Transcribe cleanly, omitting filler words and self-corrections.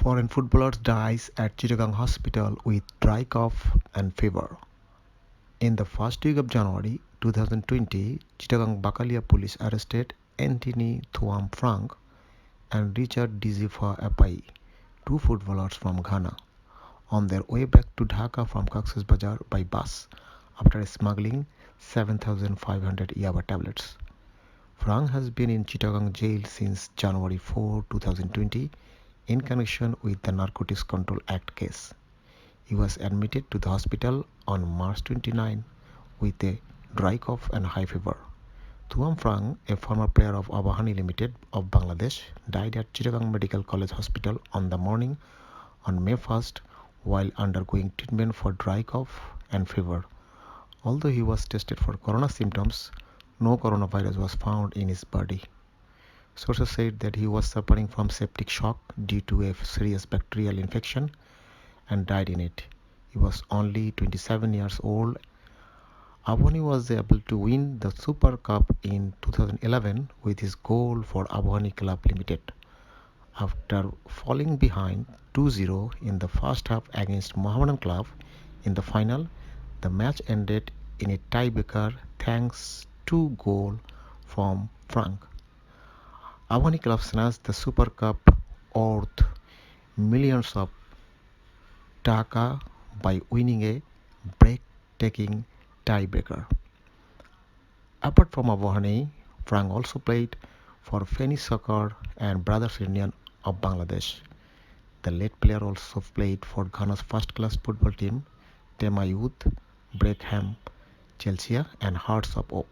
Foreign footballer dies at Chittagong Hospital with dry cough and fever. In the first week of January 2020, Chittagong Bakalia police arrested Ntini Twum Frank and Richard Dzifa Appiae, two footballers from Ghana, on their way back to Dhaka from Cox's Bazar by bus after smuggling 7,500 Yaba tablets. Frank has been in Chittagong jail since January 4, 2020 in connection with the Narcotics Control Act case. He was admitted to the hospital on March 29 with a dry cough and high fever. Twum Frank, a former player of Abahani Limited of Bangladesh, died at Chittagong Medical College Hospital on the morning on May 1st while undergoing treatment for dry cough and fever. Although he was tested for corona symptoms, no coronavirus was found in his body. Sources said that he was suffering from septic shock due to a serious bacterial infection and died in it. He was only 27 years old. Abahani was able to win the Super Cup in 2011 with his goal for Abahani Club Limited. After falling behind 2-0 in the first half against Mohammedan Club in the final, the match ended in a tiebreaker thanks to goal from Frank. Abahani Club snatched the Super Cup worth millions of taka by winning a breathtaking tiebreaker. Apart from Abahani, Frank also played for Feni Soccer and Brothers Union of Bangladesh. The late player also played for Ghana's first-class football team, Tema Youth, Breckham, Chelsea and Hearts of Oak.